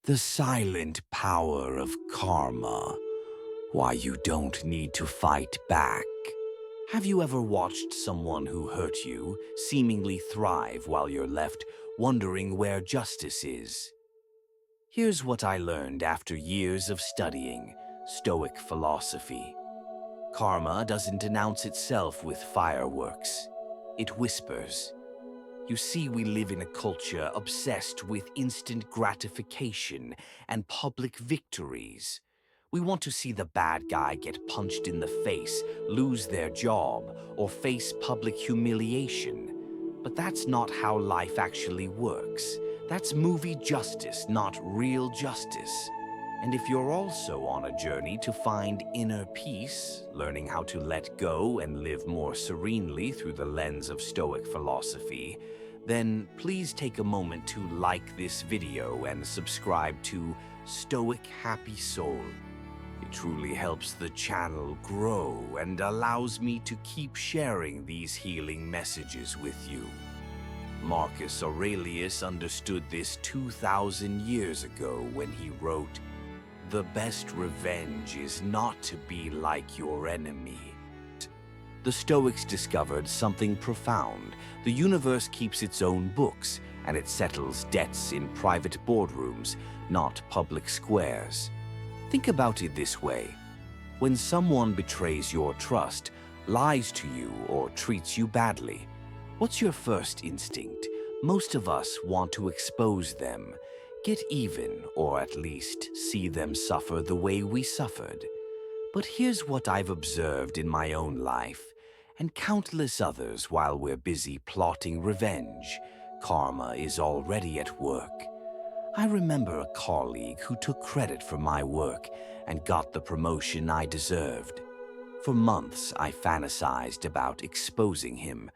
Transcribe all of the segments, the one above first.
The silent power of karma. Why you don't need to fight back. Have you ever watched someone who hurt you seemingly thrive while you're left wondering where justice is? Here's what I learned after years of studying Stoic philosophy. Karma doesn't announce itself with fireworks. It whispers. You see, we live in a culture obsessed with instant gratification and public victories. We want to see the bad guy get punched in the face, lose their job, or face public humiliation. But that's not how life actually works. That's movie justice, not real justice. And if you're also on a journey to find inner peace, learning how to let go and live more serenely through the lens of Stoic philosophy, then please take a moment to like this video and subscribe to Stoic Happy Soul. It truly helps the channel grow and allows me to keep sharing these healing messages with you. Marcus Aurelius understood this 2,000 years ago when he wrote, "The best revenge is not to be like your enemy." The Stoics discovered something profound. The universe keeps its own books, and it settles debts in private boardrooms, not public squares. Think about it this way. When someone betrays your trust, lies to you, or treats you badly, what's your first instinct? Most of us want to expose them, get even, or at least see them suffer the way we suffered. But here's what I've observed in my own life, and countless others while we're busy plotting revenge. Karma is already at work. I remember a colleague who took credit for my work and got the promotion I deserved. For months, I fantasized about exposing him,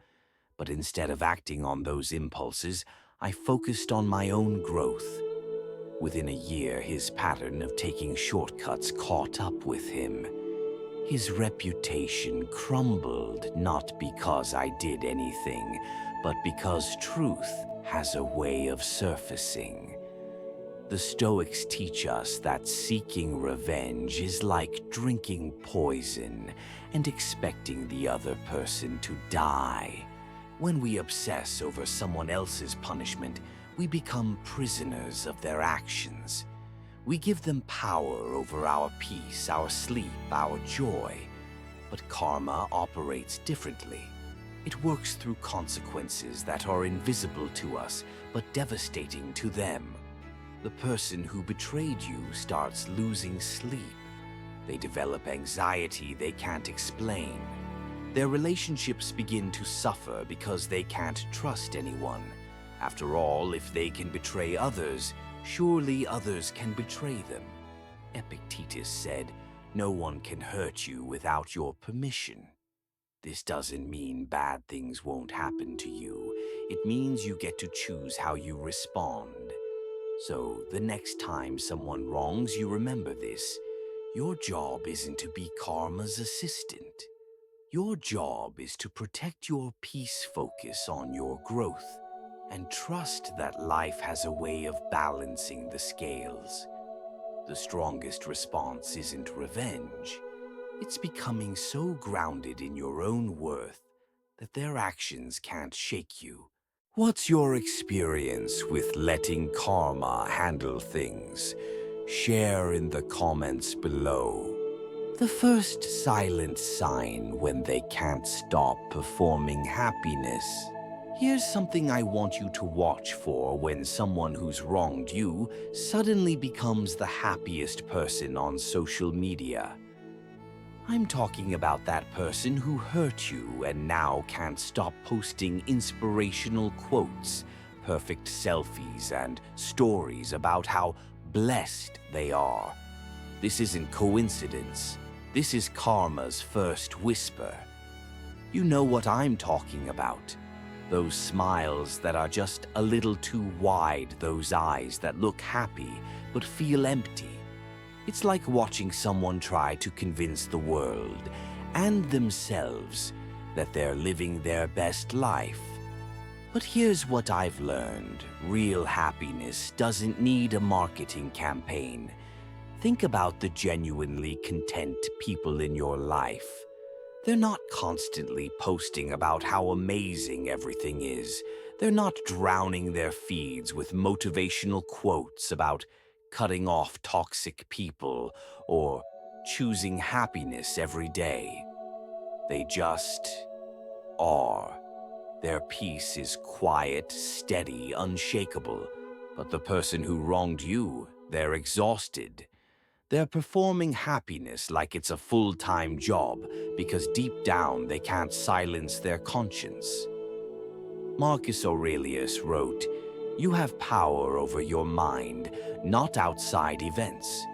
but instead of acting on those impulses, I focused on my own growth. Within a year, his pattern of taking shortcuts caught up with him. His reputation crumbled not because I did anything, but because truth has a way of surfacing. The Stoics teach us that seeking revenge is like drinking poison and expecting the other person to die. When we obsess over someone else's punishment, we become prisoners of their actions. We give them power over our peace, our sleep, our joy. But karma operates differently. It works through consequences that are invisible to us, but devastating to them. The person who betrayed you starts losing sleep. They develop anxiety they can't explain. Their relationships begin to suffer because they can't trust anyone. After all, if they can betray others, surely others can betray them. Epictetus said, "No one can hurt you without your permission." This doesn't mean bad things won't happen to you. It means you get to choose how you respond. So the next time someone wrongs you, remember this. Your job isn't to be karma's assistant. Your job is to protect your peace, focus on your growth, and trust that life has a way of balancing the scales. The strongest response isn't revenge. It's becoming so grounded in your own worth that their actions can't shake you. What's your experience with letting karma handle things? Share in the comments below. The first silent sign when they can't stop performing happiness. Here's something I want you to watch for when someone who's wronged you suddenly becomes the happiest person on social media. I'm talking about that person who hurt you and now can't stop posting inspirational quotes, perfect selfies, and stories about how blessed they are. This isn't coincidence. This is karma's first whisper. You know what I'm talking about. Those smiles that are just a little too wide, those eyes that look happy but feel empty. It's like watching someone try to convince the world and themselves that they're living their best life. But here's what I've learned. Real happiness doesn't need a marketing campaign. Think about the genuinely content people in your life. They're not constantly posting about how amazing everything is. They're not drowning their feeds with motivational quotes about cutting off toxic people or choosing happiness every day. They just are. Their peace is quiet, steady, unshakable. But the person who wronged you, they're exhausted. They're performing happiness like it's a full-time job because deep down they can't silence their conscience. Marcus Aurelius wrote, "You have power over your mind, not outside events.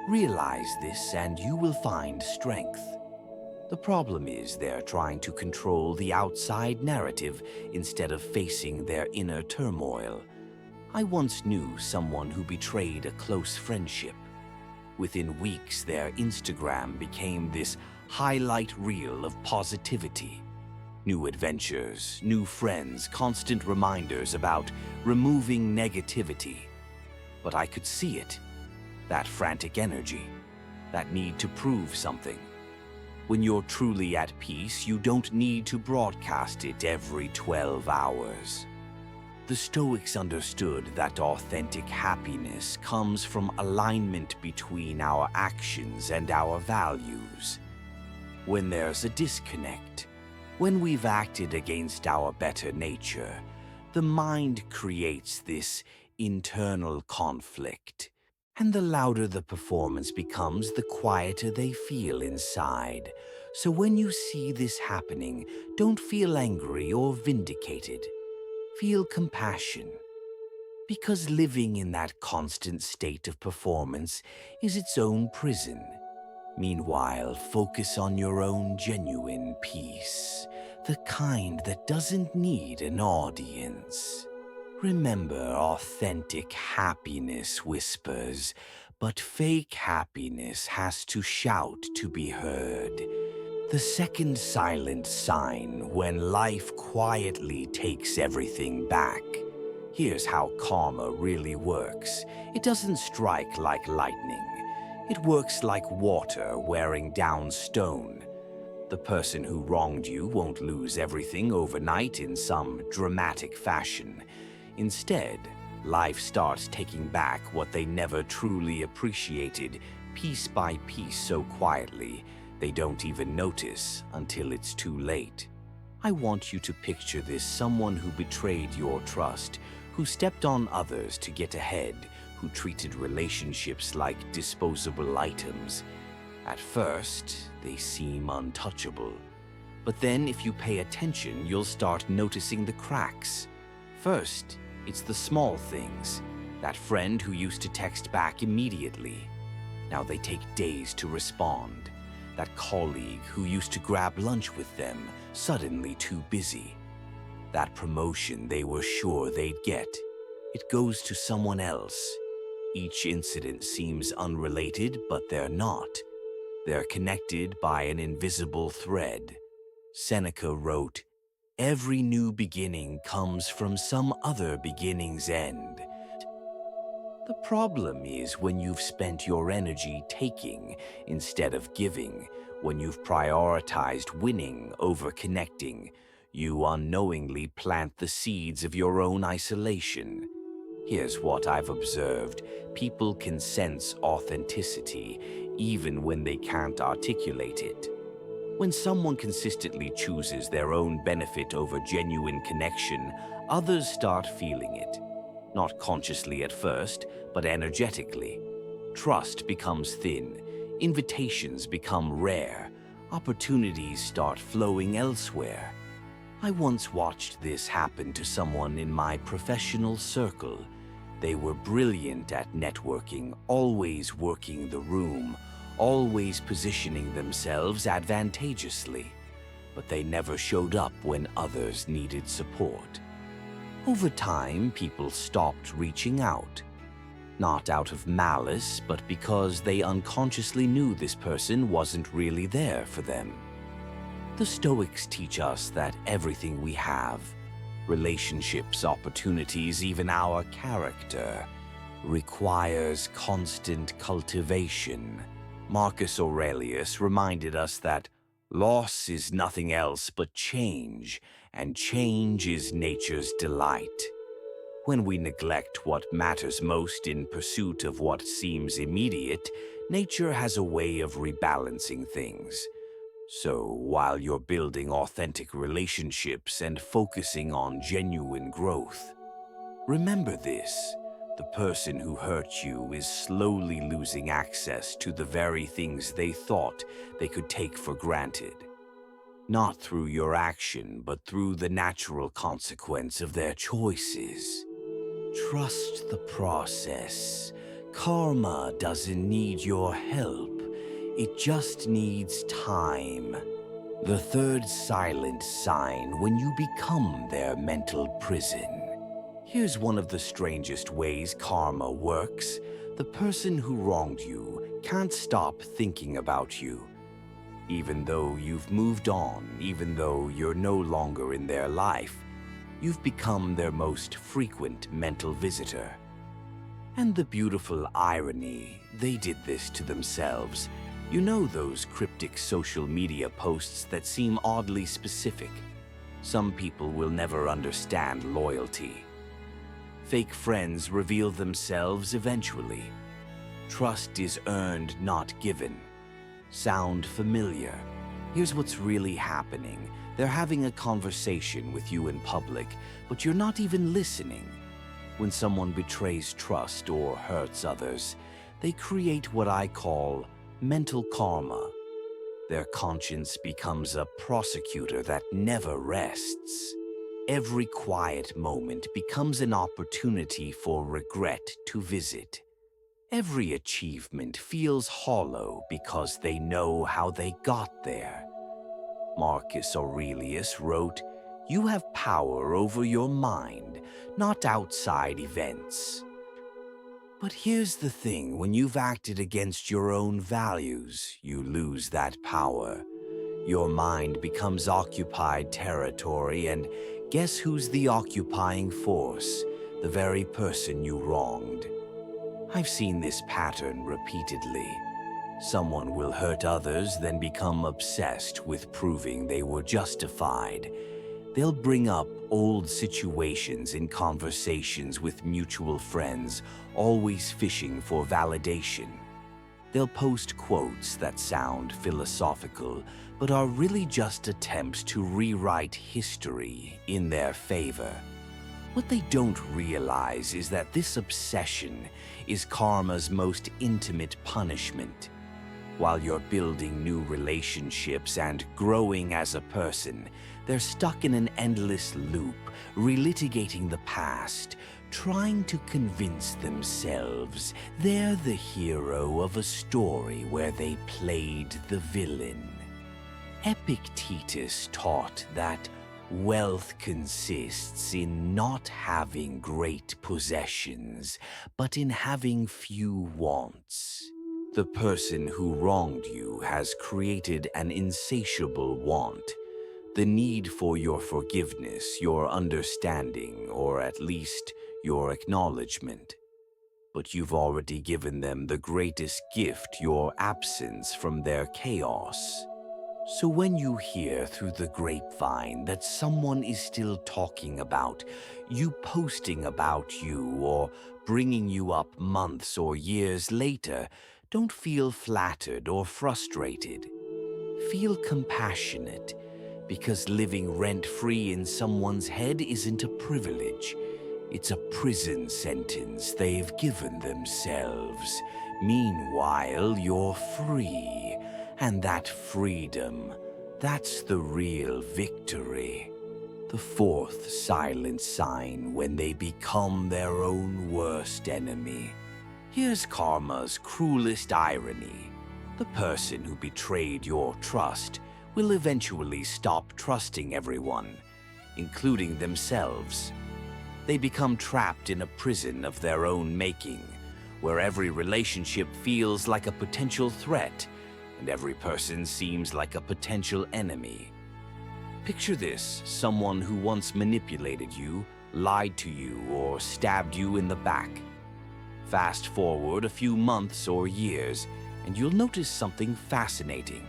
Realize this and you will find strength." The problem is they're trying to control the outside narrative instead of facing their inner turmoil. I once knew someone who betrayed a close friendship. Within weeks, their Instagram became this highlight reel of positivity. New adventures, new friends, constant reminders about removing negativity. But I could see it, that frantic energy, that need to prove something. When you're truly at peace, you don't need to broadcast it every 12 hours. The Stoics understood that authentic happiness comes from alignment between our actions and our values. When there's a disconnect, when we've acted against our better nature, the mind creates this internal conflict. And the louder the performance becomes, the quieter they feel inside. So when you see this happening, don't feel angry or vindicated. Feel compassion. Because living in that constant state of performance is its own prison. Meanwhile, focus on your own genuine peace, the kind that doesn't need an audience. Remember, authentic happiness whispers, but fake happiness has to shout to be heard. The second silent sign when life quietly takes everything back. Here's how karma really works. It doesn't strike like lightning. It works like water wearing down stone. The person who wronged you won't lose everything overnight in some dramatic fashion. Instead, life starts taking back what they never truly appreciated, piece by piece, so quietly they don't even notice until it's too late. I want you to picture this: someone who betrayed your trust, who stepped on others to get ahead, who treated relationships like disposable items. At first, they seem untouchable. But then, if you pay attention, you'll start noticing the cracks. First, it's the small things. That friend who used to text back immediately. Now they take days to respond. That colleague who used to grab lunch with them, suddenly too busy. That promotion they were sure they'd get. It goes to someone else. Each incident seems unrelated, but they're not. They're connected by an invisible thread. Seneca wrote, "Every new beginning comes from some other beginning's end." The problem is when you've spent your energy taking instead of giving, when you've prioritized winning over connecting, you unknowingly plant the seeds of your own isolation. Here's what I've observed. People can sense authenticity even when they can't articulate it. When someone consistently chooses their own benefit over genuine connection, others start feeling it. Not consciously at first, but energetically. Trust becomes thin, invitations become rare, opportunities start flowing elsewhere. I once watched this happen to someone in my professional circle. They were brilliant at networking, always working the room, always positioning themselves advantageously, but they never showed up when others needed support. Over time, people stopped reaching out. Not out of malice, but because they unconsciously knew this person wasn't really there for them. The Stoics teach us that everything we have, Relationships, opportunities, even our character, requires constant cultivation. Marcus Aurelius reminded us that loss is nothing else but change, and change is nature's delight. When we neglect what matters most in pursuit of what seems immediate, nature has a way of rebalancing things. So, while you're building authentic relationships and focusing on genuine growth, remember this: the person who hurt you is slowly losing access to the very things they thought they could take for granted. Not through your action, but through the natural consequence of their choices. Trust the process. Karma doesn't need your help. It just needs time. The third silent sign when you become their mental prison. Here's one of the strangest ways karma works. The person who wronged you can't stop thinking about you. Even though you've moved on, even though you're no longer in their life, you've become their most frequent mental visitor. And the beautiful irony, they did this to themselves. You know those cryptic social media posts that seem oddly specific? Some people will never understand loyalty. Fake friends reveal themselves eventually. Trust is earned, not given. Sound familiar? Here's what's really happening. They're having a conversation with you in public, but you're not even listening. When someone betrays trust or hurts others, they create what I call mental karma. Their conscience becomes a prosecutor that never rests. Every quiet moment becomes an opportunity for regret to visit. Every achievement feels hollow because they know how they got there. Marcus Aurelius wrote, "You have power over your mind, not outside events." But here's the thing, when you've acted against your own values, you lose that power. Your mind becomes occupied territory, and guess who's the occupying force? The very person you wronged. I've seen this pattern repeatedly. Someone will hurt others, then become obsessed with proving they were justified. They'll bring up old situations in conversations with mutual friends, always fishing for validation. They'll post quotes that sound philosophical, but are really just attempts to rewrite history in their favor. What they don't realize is that this obsession is karma's most intimate punishment. While you're building new relationships and growing as a person, they're stuck in an endless loop, relitigating the past, trying to convince themselves they're the hero of a story where they played the villain. Epictetus taught that wealth consists in not having great possessions, but in having few wants. The person who wronged you has created an insatiable want, the need for your forgiveness, your understanding, or at least your acknowledgement. But you've already given them the greatest gift, your absence from their chaos. So when you hear through the grapevine that someone is still talking about you, posting about you, or bringing you up months or years later, don't feel flattered or frustrated. Feel compassionate, because living rent-free in someone's head isn't a privilege. It's a prison sentence they've given themselves. Meanwhile, you're free. And that freedom, that's the real victory. The fourth silent sign when they become their own worst enemy. Here's karma's cruelest irony. The person who betrayed your trust will eventually stop trusting everyone, including themselves. They become trapped in a prison of their own making, where every relationship feels like a potential threat, and every person seems like a potential enemy. Picture this: someone who once manipulated you, lied to you, or stabbed you in the back. Fast forward a few months or years, and you'll notice something fascinating.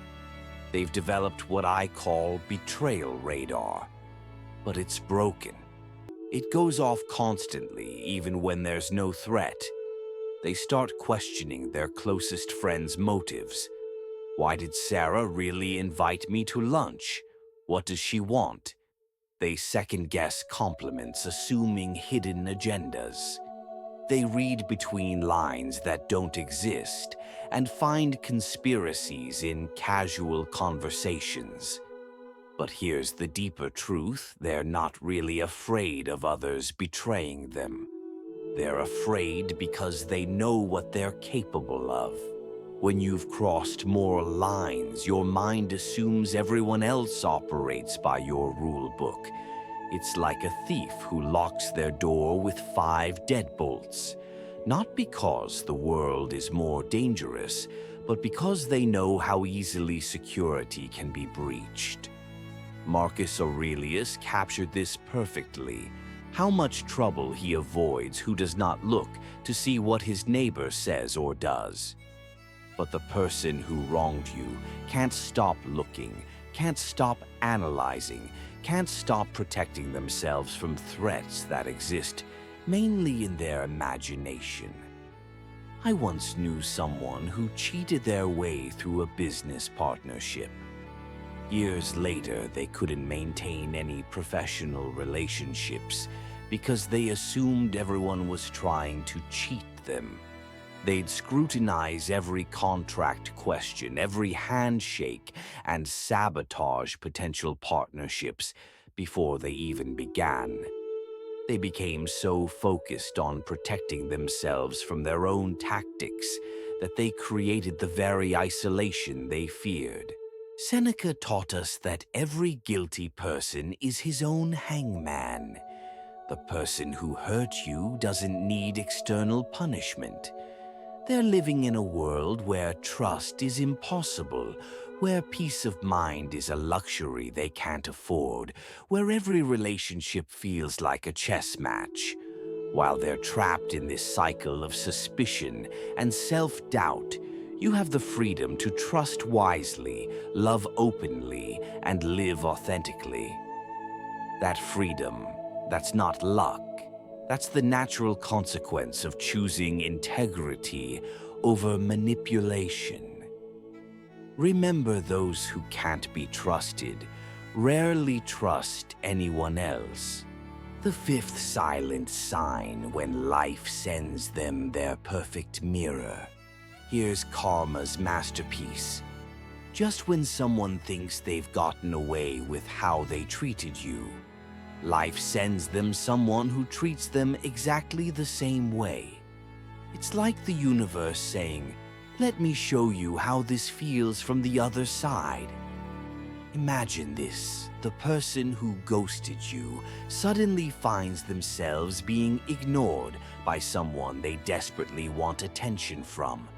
They've developed what I call betrayal radar. But it's broken. It goes off constantly, even when there's no threat. They start questioning their closest friend's motives. Why did Sarah really invite me to lunch? What does she want? They second-guess compliments, assuming hidden agendas. They read between lines that don't exist and find conspiracies in casual conversations. But here's the deeper truth: they're not really afraid of others betraying them. They're afraid because they know what they're capable of. When you've crossed moral lines, your mind assumes everyone else operates by your rule book. It's like a thief who locks their door with 5 deadbolts. Not because the world is more dangerous, but because they know how easily security can be breached. Marcus Aurelius captured this perfectly. How much trouble he avoids who does not look to see what his neighbor says or does. But the person who wronged you can't stop looking, can't stop analyzing, can't stop protecting themselves from threats that exist mainly in their imagination. I once knew someone who cheated their way through a business partnership. Years later, they couldn't maintain any professional relationships because they assumed everyone was trying to cheat them. They'd scrutinize every contract question, every handshake, and sabotage potential partnerships before they even began. They became so focused on protecting themselves from their own tactics that they created the very isolation they feared. Seneca taught us that every guilty person is his own hangman. The person who hurt you doesn't need external punishment. They're living in a world where trust is impossible, where peace of mind is a luxury they can't afford, where every relationship feels like a chess match. While they're trapped in this cycle of suspicion and self-doubt, you have the freedom to trust wisely, love openly, and live authentically. That freedom, that's not luck. That's the natural consequence of choosing integrity over manipulation. Remember, those who can't be trusted rarely trust anyone else. The 5th silent sign when life sends them their perfect mirror. Here's karma's masterpiece. Just when someone thinks they've gotten away with how they treated you, life sends them someone who treats them exactly the same way. It's like the universe saying, "Let me show you how this feels from the other side." Imagine this: the person who ghosted you suddenly finds themselves being ignored by someone they desperately want attention from.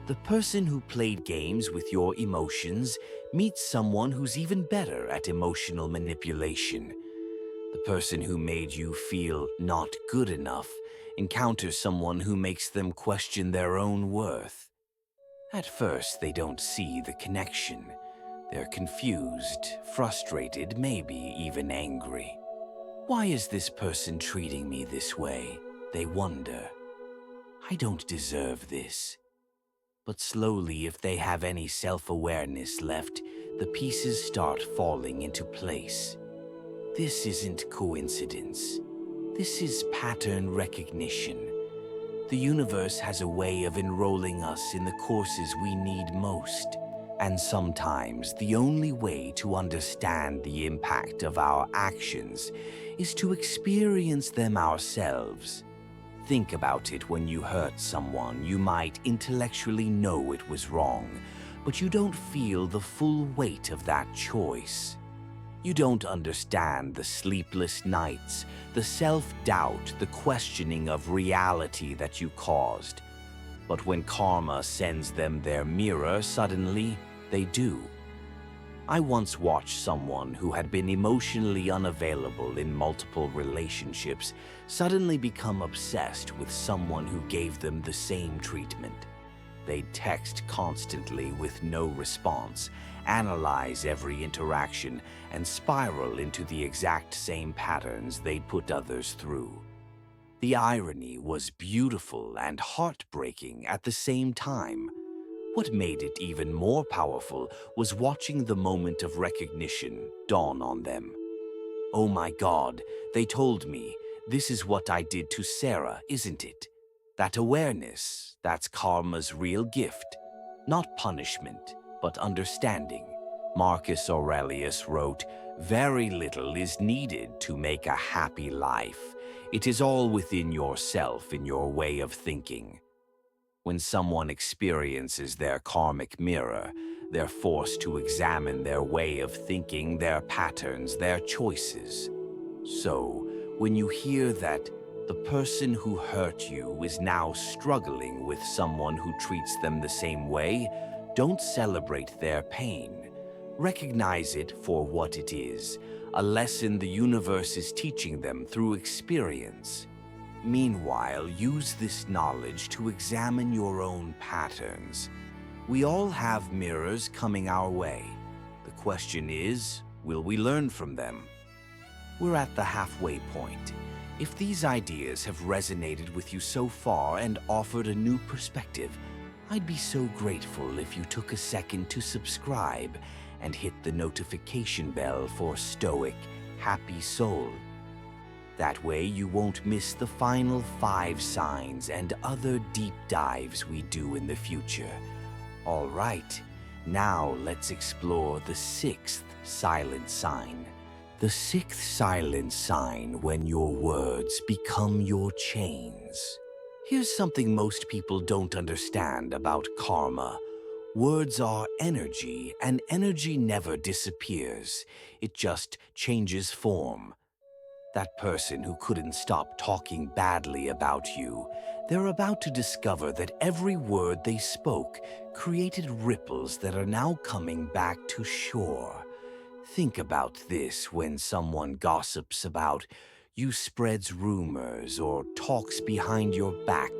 The person who played games with your emotions meets someone who's even better at emotional manipulation. The person who made you feel not good enough encounters someone who makes them question their own worth. At first, they don't see the connection. They're confused, frustrated, maybe even angry. Why is this person treating me this way? They wonder. I don't deserve this. But slowly, if they have any self-awareness left, the pieces start falling into place. This isn't coincidence. This is pattern recognition. The universe has a way of enrolling us in the courses we need most. And sometimes the only way to understand the impact of our actions is to experience them ourselves. Think about it: when you hurt someone, you might intellectually know it was wrong, but you don't feel the full weight of that choice. You don't understand the sleepless nights, the self-doubt, the questioning of reality that you caused. But when karma sends them their mirror, suddenly they do. I once watched someone who had been emotionally unavailable in multiple relationships suddenly become obsessed with someone who gave them the same treatment. They'd text constantly with no response, analyze every interaction, and spiral into the exact same patterns they'd put others through. The irony was beautiful and heartbreaking at the same time. What made it even more powerful was watching the moment of recognition dawn on them. "Oh my God," they told me, "this is what I did to Sarah, isn't it?" That awareness, that's karma's real gift. Not punishment, but understanding. Marcus Aurelius wrote, "Very little is needed to make a happy life. It is all within yourself, in your way of thinking." When someone experiences their karmic mirror, they're forced to examine their way of thinking, their patterns, their choices. So, when you hear that the person who hurt you is now struggling with someone who treats them the same way, don't celebrate their pain. Recognize it for what it is, a lesson the universe is teaching them through experience. Meanwhile, use this knowledge to examine your own patterns. We all have mirrors coming our way. The question is, will we learn from them? We're at the halfway point. If these ideas have resonated with you so far and offered a new perspective, I'd be so grateful if you took a second to subscribe and hit the notification bell for Stoic Happy Soul. That way you won't miss the final 5 signs and other deep dives we do in the future. All right, now let's explore the 6th silent sign. The 6th silent sign: when your words become your chains. Here's something most people don't understand about karma. Words are energy, and energy never disappears. It just changes form. That person who couldn't stop talking badly about you, they're about to discover that every word they spoke created ripples that are now coming back to shore. Think about this: when someone gossips about you, spreads rumors, or talks behind your back,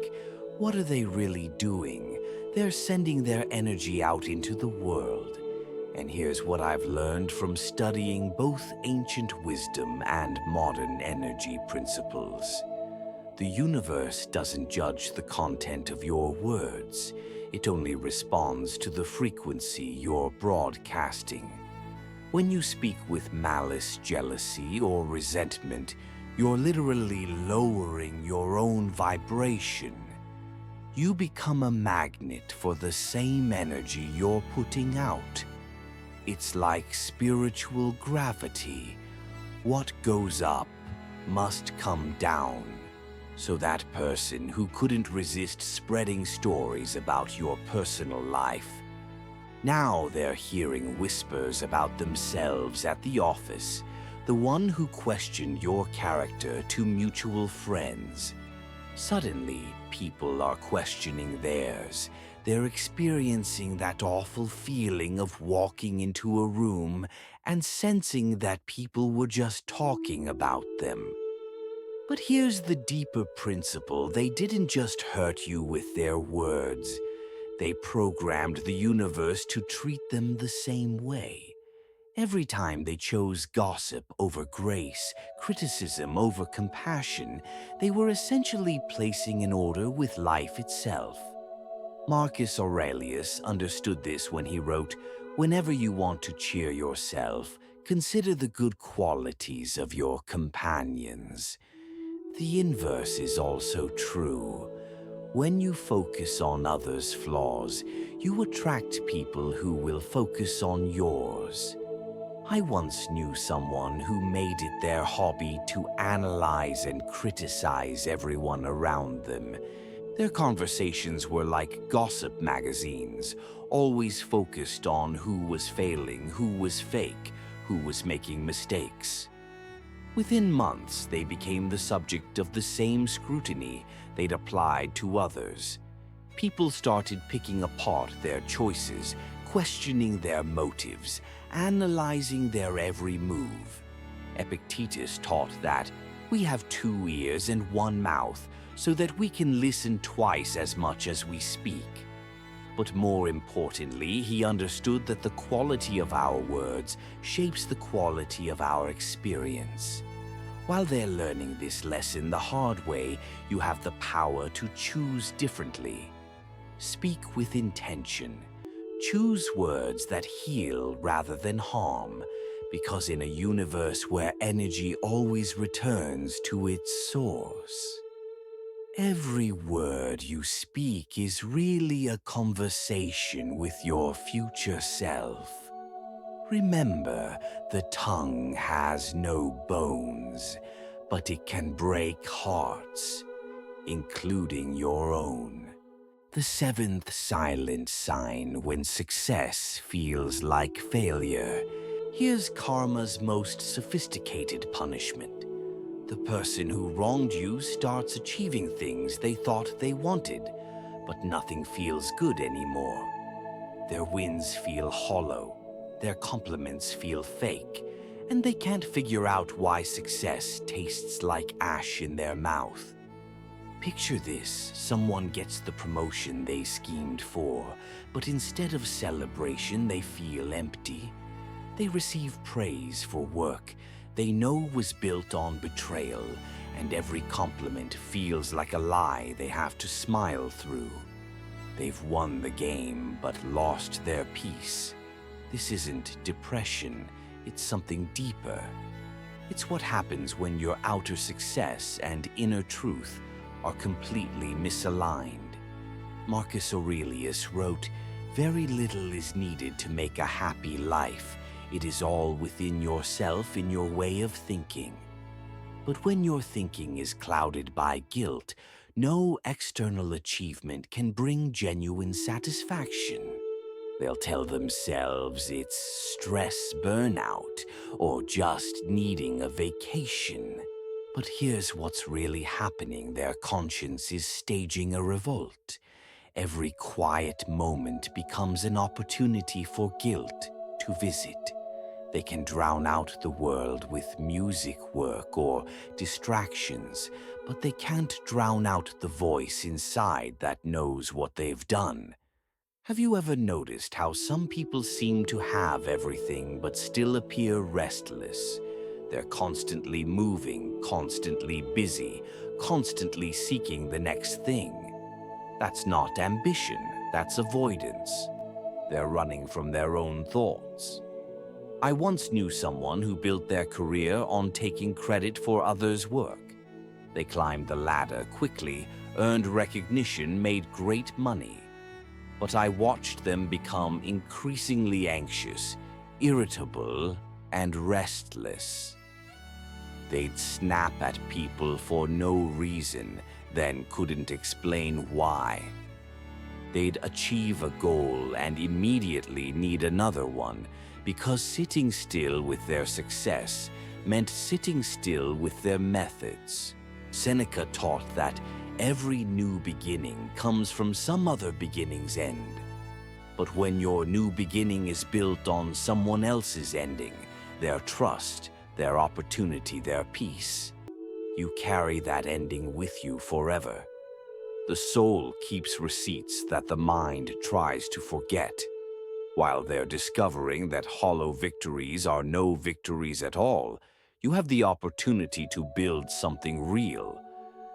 what are they really doing? They're sending their energy out into the world. And here's what I've learned from studying both ancient wisdom and modern energy principles. The universe doesn't judge the content of your words. It only responds to the frequency you're broadcasting. When you speak with malice, jealousy, or resentment, you're literally lowering your own vibration. You become a magnet for the same energy you're putting out. It's like spiritual gravity. What goes up must come down. So that person who couldn't resist spreading stories about your personal life, now they're hearing whispers about themselves at the office. The one who questioned your character to mutual friends. Suddenly, people are questioning theirs. They're experiencing that awful feeling of walking into a room and sensing that people were just talking about them. But here's the deeper principle: they didn't just hurt you with their words. They programmed the universe to treat them the same way. Every time they chose gossip over grace, criticism over compassion, they were essentially placing an order with life itself. Marcus Aurelius understood this when he wrote, "Whenever you want to cheer yourself, consider the good qualities of your companions." The inverse is also true. When you focus on others' flaws, you attract people who will focus on yours. I once knew someone who made it their hobby to analyze and criticize everyone around them. Their conversations were like gossip magazines, always focused on who was failing, who was fake, who was making mistakes. Within months, they became the subject of the same scrutiny they'd applied to others. People started picking apart their choices, questioning their motives, analyzing their every move. Epictetus taught that we have 2 ears and 1 mouth so that we can listen twice as much as we speak. But more importantly, he understood that the quality of our words shapes the quality of our experience. While they're learning this lesson the hard way, you have the power to choose differently. Speak with intention. Choose words that heal rather than harm, because in a universe where energy always returns to its source, every word you speak is really a conversation with your future self. Remember, the tongue has no bones, but it can break hearts, including your own. The 7th silent sign when success feels like failure. Here's karma's most sophisticated punishment. The person who wronged you starts achieving things they thought they wanted, but nothing feels good anymore. Their wins feel hollow, their compliments feel fake, and they can't figure out why success tastes like ash in their mouth. Picture this: someone gets the promotion they schemed for, but instead of celebration, they feel empty. They receive praise for work they know was built on betrayal, and every compliment feels like a lie they have to smile through. They've won the game, but lost their peace. This isn't depression, it's something deeper. It's what happens when your outer success and inner truth are completely misaligned. Marcus Aurelius wrote, "Very little is needed to make a happy life. It is all within yourself in your way of thinking." But when your thinking is clouded by guilt, no external achievement can bring genuine satisfaction. They'll tell themselves it's stress burnout or just needing a vacation. But here's what's really happening: their conscience is staging a revolt. Every quiet moment becomes an opportunity for guilt to visit. They can drown out the world with music, work, or distractions, but they can't drown out the voice inside that knows what they've done. Have you ever noticed how some people seem to have everything but still appear restless? They're constantly moving, constantly busy, constantly seeking the next thing. That's not ambition, that's avoidance. They're running from their own thoughts. I once knew someone who built their career on taking credit for others' work. They climbed the ladder quickly, earned recognition, made great money. But I watched them become increasingly anxious, irritable, and restless. They'd snap at people for no reason, then couldn't explain why. They'd achieve a goal and immediately need another one, because sitting still with their success meant sitting still with their methods. Seneca taught that every new beginning comes from some other beginning's end. But when your new beginning is built on someone else's ending, their trust, their opportunity, their peace, you carry that ending with you forever. The soul keeps receipts that the mind tries to forget. While they're discovering that hollow victories are no victories at all, you have the opportunity to build something real.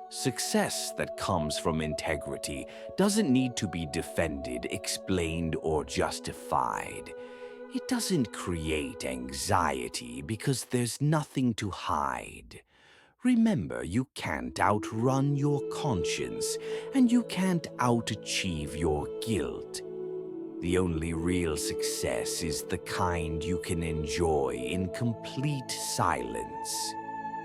Success that comes from integrity doesn't need to be defended, explained, or justified. It doesn't create anxiety because there's nothing to hide. Remember, you can't outrun your conscience, and you can't outachieve your guilt. The only real success is the kind you can enjoy in complete silence.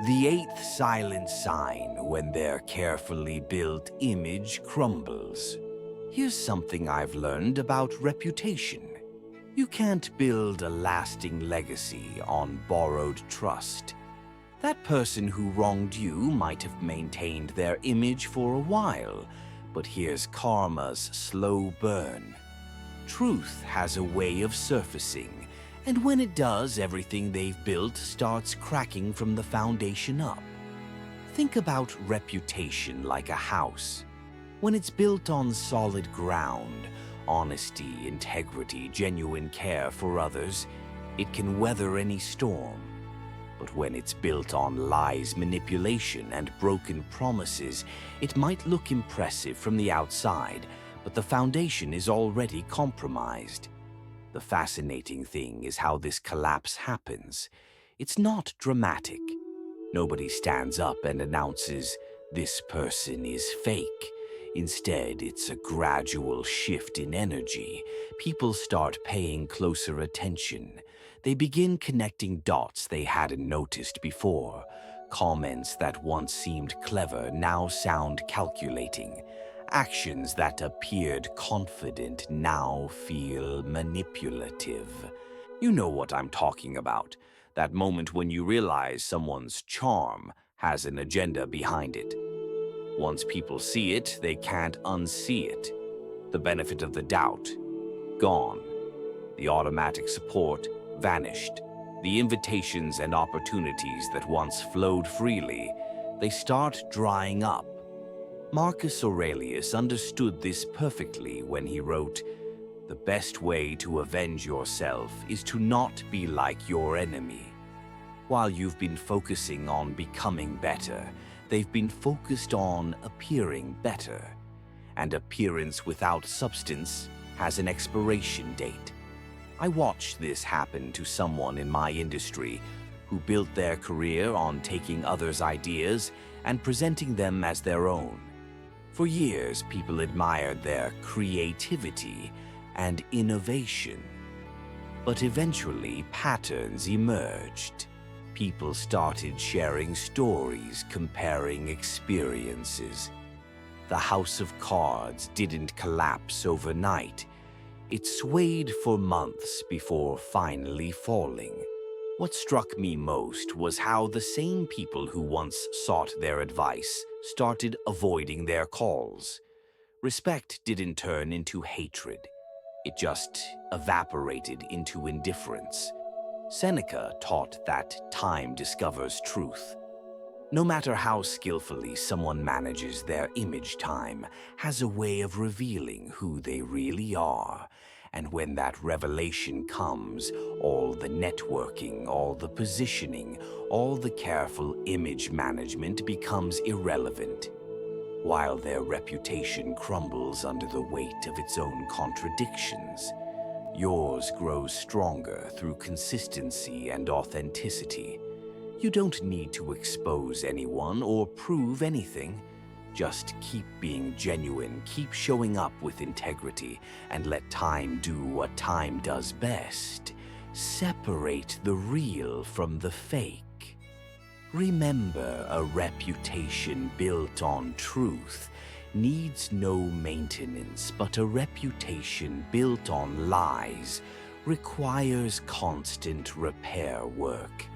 The 8th silent sign when their carefully built image crumbles. Here's something I've learned about reputation. You can't build a lasting legacy on borrowed trust. That person who wronged you might have maintained their image for a while, but here's karma's slow burn. Truth has a way of surfacing, And when it does, everything they've built starts cracking from the foundation up. Think about reputation like a house. When it's built on solid ground, honesty, integrity, genuine care for others, it can weather any storm. But when it's built on lies, manipulation, and broken promises, it might look impressive from the outside, but the foundation is already compromised. The fascinating thing is how this collapse happens. It's not dramatic. Nobody stands up and announces, "This person is fake." Instead, it's a gradual shift in energy. People start paying closer attention. They begin connecting dots they hadn't noticed before. Comments that once seemed clever now sound calculating. Actions that appeared confident now feel manipulative. You know what I'm talking about. That moment when you realize someone's charm has an agenda behind it. Once people see it, they can't unsee it. The benefit of the doubt, gone. The automatic support, vanished. The invitations and opportunities that once flowed freely, they start drying up. Marcus Aurelius understood this perfectly when he wrote, "The best way to avenge yourself is to not be like your enemy." While you've been focusing on becoming better, they've been focused on appearing better. And appearance without substance has an expiration date. I watched this happen to someone in my industry who built their career on taking others' ideas and presenting them as their own. For years, people admired their creativity and innovation. But eventually, patterns emerged. People started sharing stories, comparing experiences. The house of cards didn't collapse overnight. It swayed for months before finally falling. What struck me most was how the same people who once sought their advice started avoiding their calls. Respect didn't turn into hatred. It just evaporated into indifference. Seneca taught that time discovers truth. No matter how skillfully someone manages their image, time has a way of revealing who they really are. And when that revelation comes, all the networking, all the positioning, all the careful image management becomes irrelevant. While their reputation crumbles under the weight of its own contradictions, yours grows stronger through consistency and authenticity. You don't need to expose anyone or prove anything. Just keep being genuine, keep showing up with integrity, and let time do what time does best. Separate the real from the fake. Remember, a reputation built on truth needs no maintenance, but a reputation built on lies requires constant repair work.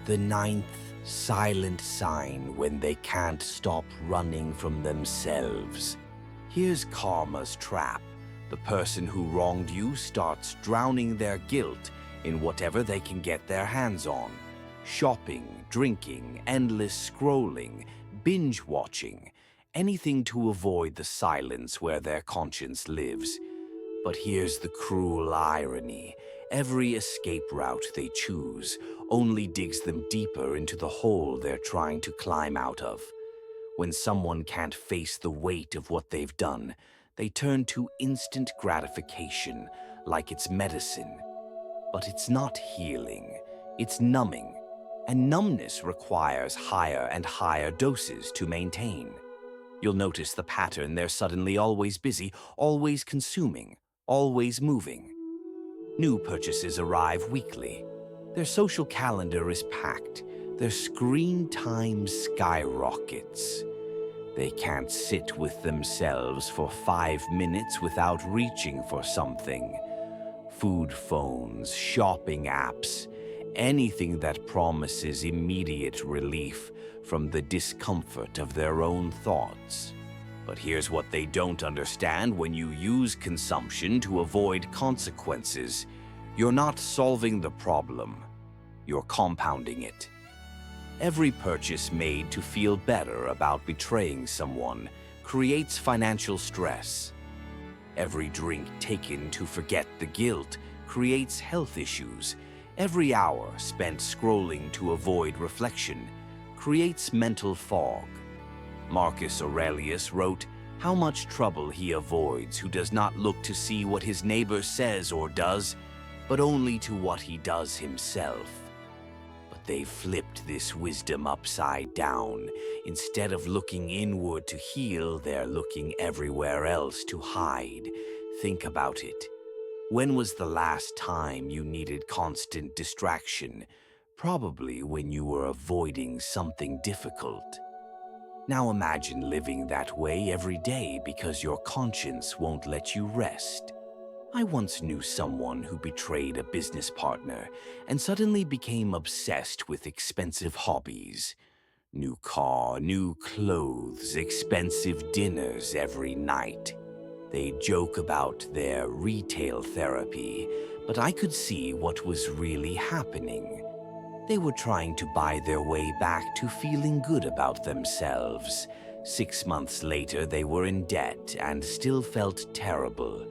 The ninth silent sign when they can't stop running from themselves. Here's karma's trap. The person who wronged you starts drowning their guilt in whatever they can get their hands on. Shopping, drinking, endless scrolling, binge-watching, anything to avoid the silence where their conscience lives. But here's the cruel irony. Every escape route they choose only digs them deeper into the hole they're trying to climb out of. When someone can't face the weight of what they've done, they turn to instant gratification like it's medicine. But it's not healing, it's numbing. And numbness requires higher and higher doses to maintain. You'll notice the pattern. They're suddenly always busy, always consuming, always moving. New purchases arrive weekly. Their social calendar is packed. Their screen time skyrockets. They can't sit with themselves for 5 minutes without reaching for something. Food phones, shopping apps, anything that promises immediate relief from the discomfort of their own thoughts. But here's what they don't understand: when you use consumption to avoid consequences, You're not solving the problem, you're compounding it. Every purchase made to feel better about betraying someone creates financial stress. Every drink taken to forget the guilt creates health issues. Every hour spent scrolling to avoid reflection creates mental fog. Marcus Aurelius wrote, "How much trouble he avoids who does not look to see what his neighbor says or does, but only to what he does himself." But they flipped this wisdom upside down. Instead of looking inward to heal, they're looking everywhere else to hide. Think about it. When was the last time you needed constant distraction? Probably when you were avoiding something difficult. Now imagine living that way every day because your conscience won't let you rest. I once knew someone who betrayed a business partner and suddenly became obsessed with expensive hobbies. New car, new clothes, expensive dinners every night. They joke about their retail therapy, but I could see what was really happening. They were trying to buy their way back to feeling good about themselves. 6 months later, they were in debt and still felt terrible.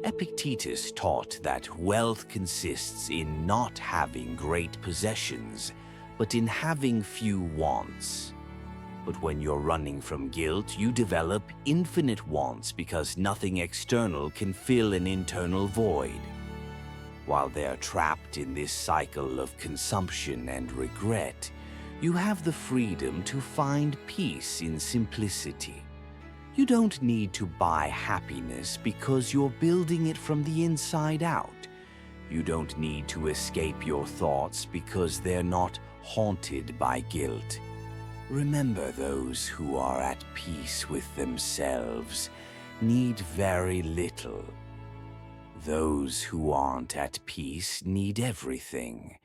Epictetus taught that wealth consists in not having great possessions, but in having few wants. But when you're running from guilt, you develop infinite wants because nothing external can fill an internal void. While they're trapped in this cycle of consumption and regret, you have the freedom to find peace in simplicity. You don't need to buy happiness because you're building it from the inside out. You don't need to escape your thoughts because they're not haunted by guilt. Remember, those who are at peace with themselves need very little. Those who aren't at peace need everything,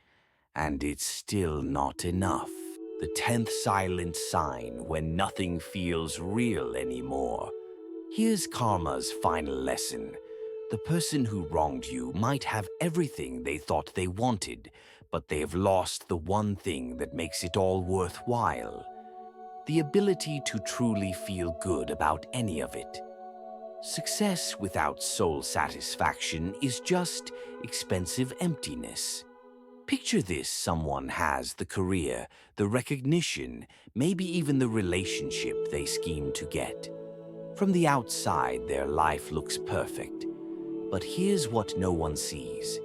and it's still not enough. The 10th silent sign when nothing feels real anymore. Here's karma's final lesson. The person who wronged you might have everything they thought they wanted, but they've lost the one thing that makes it all worthwhile. The ability to truly feel good about any of it. Success without soul satisfaction is just expensive emptiness. Picture this: someone has the career, the recognition, maybe even the relationship they schemed to get. From the outside, their life looks perfect. But here's what no one sees.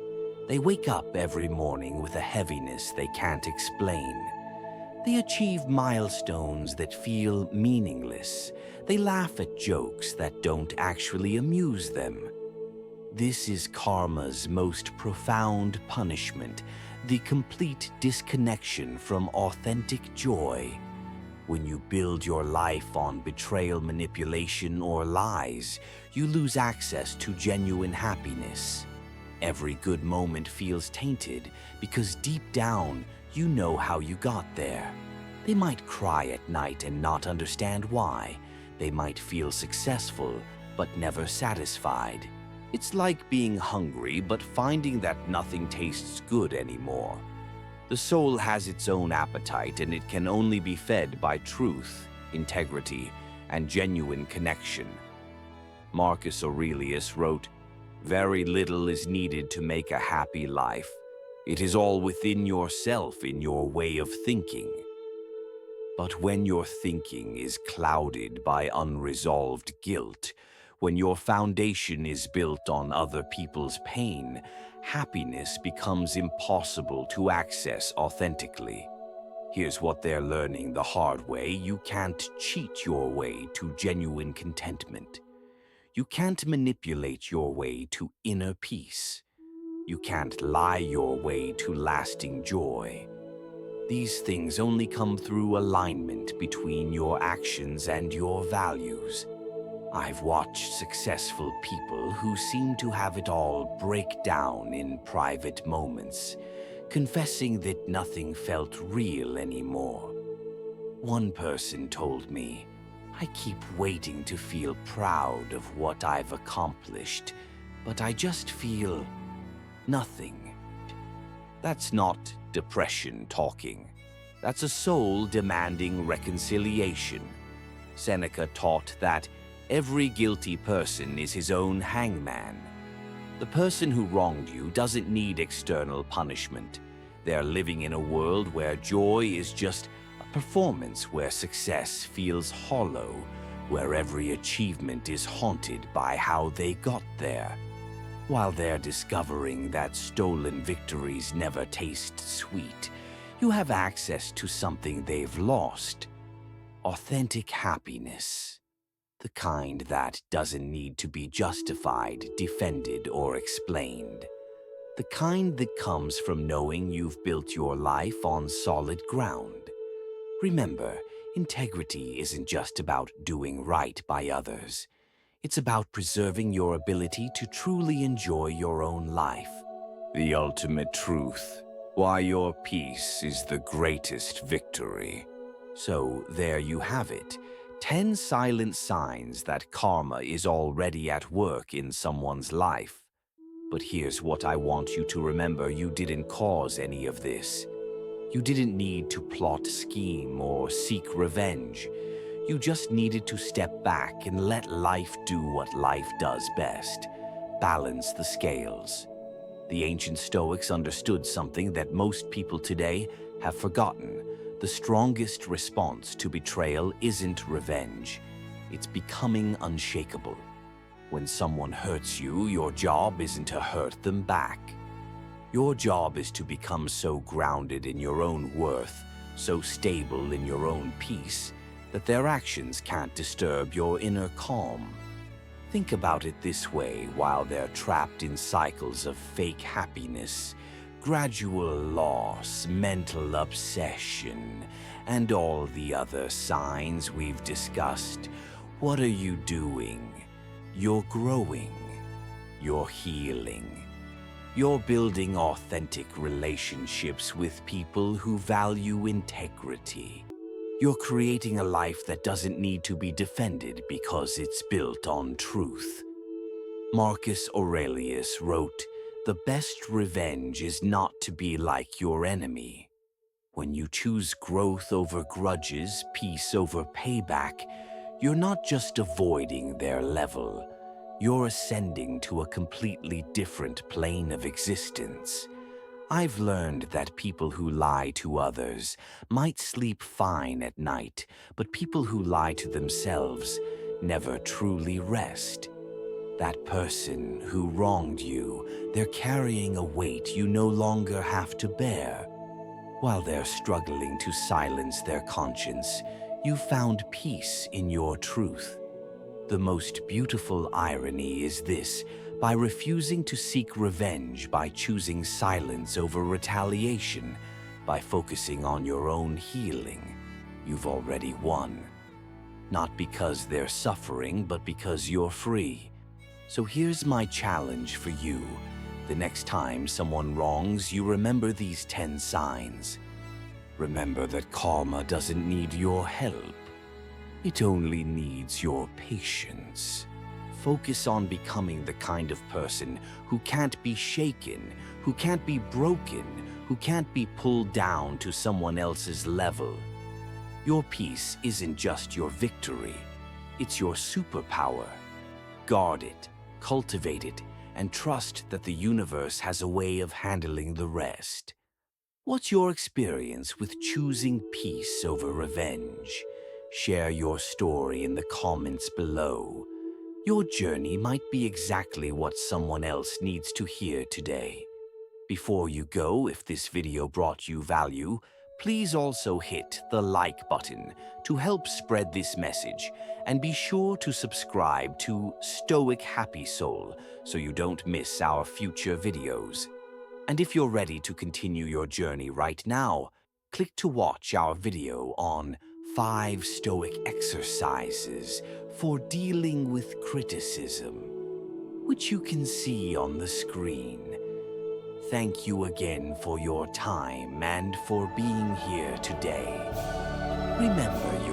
They wake up every morning with a heaviness they can't explain. They achieve milestones that feel meaningless. They laugh at jokes that don't actually amuse them. This is karma's most profound punishment, the complete disconnection from authentic joy. When you build your life on betrayal, manipulation, or lies, you lose access to genuine happiness. Every good moment feels tainted because deep down, you know how you got there. They might cry at night and not understand why. They might feel successful, but never satisfied. It's like being hungry, but finding that nothing tastes good anymore. The soul has its own appetite, and it can only be fed by truth, integrity, and genuine connection. Marcus Aurelius wrote, "Very little is needed to make a happy life. It is all within yourself, in your way of thinking." But when your thinking is clouded by unresolved guilt, when your foundation is built on other people's pain, happiness becomes impossible to access authentically. Here's what they're learning the hard way: you can't cheat your way to genuine contentment. You can't manipulate your way to inner peace. You can't lie your way to lasting joy. These things only come through alignment between your actions and your values. I've watched successful people who seem to have it all break down in private moments, confessing that nothing felt real anymore. One person told me, "I keep waiting to feel proud of what I've accomplished, but I just feel nothing. That's not depression talking. That's a soul demanding reconciliation. Seneca taught that every guilty person is his own hangman. The person who wronged you doesn't need external punishment. They're living in a world where joy is just a performance, where success feels hollow, where every achievement is haunted by how they got there. While they're discovering that stolen victories never taste sweet, you have access to something they've lost: authentic happiness. The kind that doesn't need to be justified, defended, or explained. The kind that comes from knowing you've built your life on solid ground. Remember, integrity isn't just about doing right by others. It's about preserving your ability to truly enjoy your own life. The ultimate truth: why your peace is the greatest victory. So there you have it. 10 silent signs that karma is already at work in someone's life. But here's what I want you to remember: you didn't cause any of this. You didn't need to plot, scheme, or seek revenge. You just needed to step back and let life do what life does best: balance the scales. The ancient Stoics understood something that most people today have forgotten. The strongest response to betrayal isn't revenge. It's becoming unshakable. When someone hurts you, your job isn't to hurt them back. Your job is to become so grounded in your own worth, so stable in your own peace, that their actions can't disturb your inner calm. Think about it this way: while they're trapped in cycles of fake happiness, gradual loss, mental obsession, and all the other signs we've discussed, what are you doing? You're growing. You're healing. You're building authentic relationships with people who value integrity. You're creating a life that doesn't need to be defended because it's built on truth. Marcus Aurelius wrote, "The best revenge is not to be like your enemy." When you choose growth over grudges, peace over payback, you're not just avoiding their level. You're ascending to a completely different plane of existence. I've learned that people who lie to others might sleep fine at night, but people who lie to themselves never truly rest. That person who wronged you, they're carrying a weight you no longer have to bear. While they're struggling to silence their conscience, you found peace in your truth. The most beautiful irony is this: by refusing to seek revenge, by choosing silence over retaliation, by focusing on your own healing, you've already won. Not because they're suffering, but because you're free. So here's my challenge for you. The next time someone wrongs you, remember these 10 signs. Remember that karma doesn't need your help. It only needs your patience. Focus on becoming the kind of person who can't be shaken, who can't be broken, who can't be pulled down to someone else's level. Your peace isn't just your victory, it's your superpower. Guard it, cultivate it, and trust that the universe has a way of handling the rest. What's your experience with choosing peace over revenge? Share your story in the comments below. Your journey might be exactly what someone else needs to hear today. Before you go, if this video brought you value, please also hit the like button to help spread this message, and be sure to subscribe to Stoic Happy Soul so you don't miss our future videos. And if you're ready to continue your journey right now, click to watch our video on 5 Stoic exercises for dealing with criticism, which you can see on the screen. Thank you again for your time and for being here today. Remember,